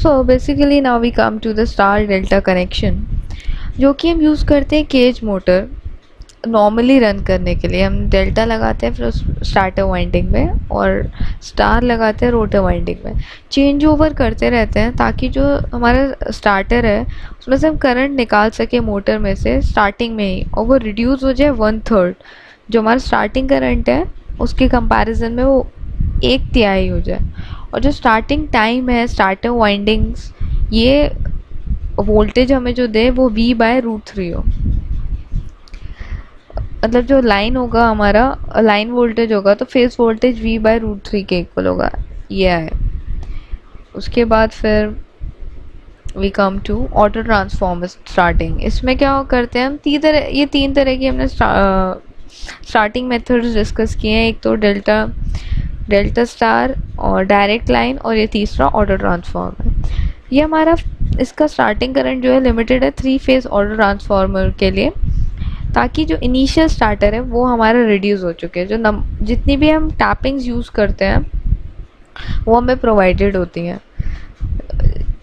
So basically now we come to the star delta connection, जो कि हम use करते हैं केज मोटर नॉर्मली रन करने के लिए। हम डेल्टा लगाते हैं फिर उस स्टार्टर वाइंडिंग में और स्टार लगाते हैं रोटर वाइंडिंग में। चेंज ओवर करते रहते हैं ताकि जो हमारा स्टार्टर है उसमें से हम करंट निकाल सके मोटर में से स्टार्टिंग में ही, और वो रिड्यूस हो जाए 1/3। जो हमारा स्टार्टिंग करंट है उसके कंपैरिजन में वो 1/3 हो जाए। और जो स्टार्टिंग टाइम है स्टार्टर वाइंडिंग्स, ये वोल्टेज हमें जो दे वो V/√3 हो। मतलब जो लाइन होगा हमारा, लाइन वोल्टेज होगा तो फेज वोल्टेज V/√3 के इक्वल होगा, ये है। उसके बाद फिर we come to auto transformer starting. इसमें क्या करते हैं हम, तीन तरह की हमने स्टार्टिंग मेथड्स डिस्कस किए हैं। एक तो डेल्टा स्टार और डायरेक्ट लाइन, और ये तीसरा ऑटो ट्रांसफॉर्मर। ये हमारा इसका स्टार्टिंग करंट जो है लिमिटेड है 3 फेज ऑटो ट्रांसफॉर्मर के लिए, ताकि जो इनिशियल स्टार्टर है वो हमारा रिड्यूस हो चुके हैं। जो जितनी भी हम टैपिंग्स यूज़ करते हैं वो हमें प्रोवाइडेड होती हैं।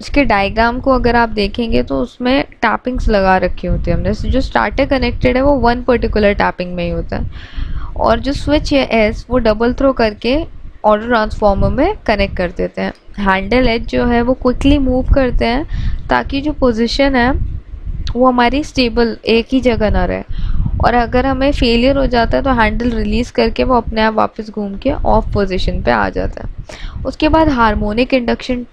इसके डायग्राम को अगर आप देखेंगे तो उसमें टैपिंग्स लगा रखी होती है हमने। जो स्टार्टर कनेक्टेड है वो वन पर्टिकुलर टैपिंग में ही होता है, और जो स्विच है एस वो डबल थ्रो करके ऑटो ट्रांसफॉर्मर में कनेक्ट कर देते हैं। हैंडल एज जो है वो क्विकली मूव करते हैं ताकि जो पोजीशन है वो हमारी स्टेबल एक ही जगह ना रहे, और अगर हमें फेलियर हो जाता है तो हैंडल रिलीज़ करके वो अपने आप वापस घूम के ऑफ पोजीशन पे आ जाता है। उसके बाद हार्मोनिक इंडक्शन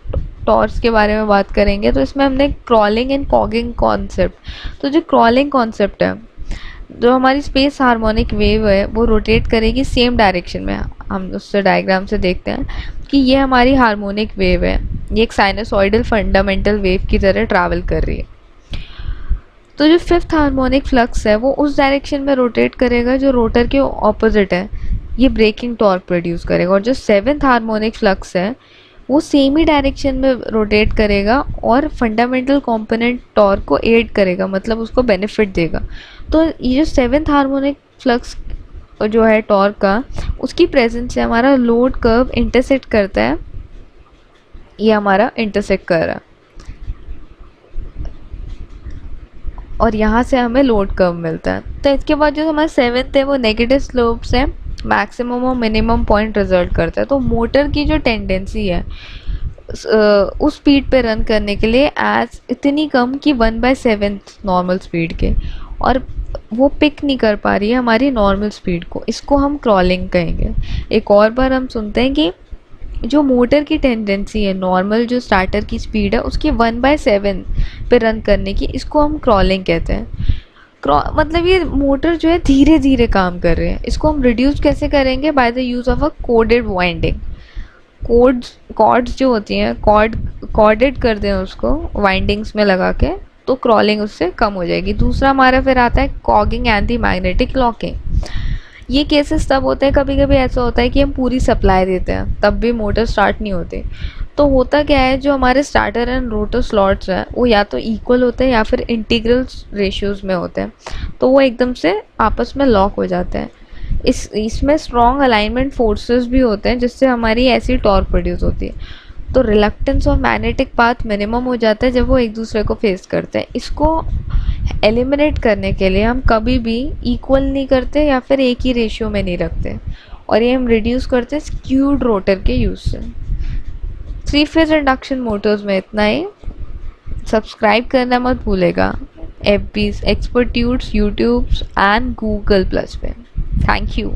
टॉर्च के बारे में बात करेंगे, तो इसमें हमने क्रॉलिंग एंड कॉगिंग कॉन्सेप्ट। तो जो क्रॉलिंग कॉन्सेप्ट है, जो हमारी स्पेस हार्मोनिक वेव है वो रोटेट करेगी सेम डायरेक्शन में। हम उससे डायग्राम से देखते हैं कि ये हमारी हार्मोनिक वेव है, ये एक साइनसॉइडल फंडामेंटल वेव की तरह ट्रैवल कर रही है। तो जो फिफ्थ हार्मोनिक फ्लक्स है वो उस डायरेक्शन में रोटेट करेगा जो रोटर के ऑपोजिट है, ये ब्रेकिंग टॉर्क प्रोड्यूस करेगा। और जो सेवेंथ हार्मोनिक फ्लक्स है वो सेम ही डायरेक्शन में रोटेट करेगा और फंडामेंटल कंपोनेंट टॉर्क को एड करेगा, मतलब उसको बेनिफिट देगा। तो ये जो सेवेंथ हार्मोनिक फ्लक्स जो है टॉर्क का, उसकी प्रेजेंस से हमारा लोड कर्व इंटरसेक्ट करता है, ये हमारा इंटरसेक्ट कर रहा है, और यहाँ से हमें लोड कर्व मिलता है। तो इसके बाद जो हमारा सेवेंथ है वो नेगेटिव स्लोप से मैक्सिमम और मिनिमम पॉइंट रिजल्ट करता है। तो मोटर की जो टेंडेंसी है उस स्पीड पे रन करने के लिए एज इतनी कम कि 1/7 नॉर्मल स्पीड के, और वो पिक नहीं कर पा रही है हमारी नॉर्मल स्पीड को, इसको हम क्रॉलिंग कहेंगे। एक और बार हम सुनते हैं कि जो मोटर की टेंडेंसी है नॉर्मल जो स्टार्टर की स्पीड है उसकी 1/7 पे रन करने की, इसको हम क्रॉलिंग कहते हैं। मतलब ये मोटर जो है धीरे धीरे काम कर रहे हैं, इसको हम रिड्यूस कैसे करेंगे, by the use of a coded winding. Cords जो होती हैं, कॉर्डेड कर दें उसको वाइंडिंग्स में लगा के, तो क्रॉलिंग उससे कम हो जाएगी। दूसरा हमारा फिर आता है cogging and the magnetic locking. ये केसेस तब होते हैं, कभी कभी ऐसा होता है कि हम पूरी सप्लाई देते हैं तब भी मोटर स्टार्ट नहीं होती। तो होता क्या है, जो हमारे स्टार्टर एंड रोटर स्लॉट्स हैं वो या तो इक्वल होते हैं या फिर इंटीग्रल रेशियोज में होते हैं, तो वो एकदम से आपस में लॉक हो जाते हैं। इसमें स्ट्रॉन्ग अलाइनमेंट फोर्सेस भी होते हैं जिससे हमारी ऐसी टॉर्क प्रोड्यूस होती है। तो reluctance of magnetic path minimum हो जाता है जब वो एक दूसरे को फेस करते हैं। इसको एलिमिनेट करने के लिए हम कभी भी इक्वल नहीं करते या फिर एक ही रेशियो में नहीं रखते, और ये हम रिड्यूस करते हैं स्क्यूड रोटर के यूज़ से। 3 फेज इंडक्शन मोटर्स में इतना ही। सब्सक्राइब करना मत भूलेगा FB's expert tuts, YouTubes and Google plus पे। Thank you.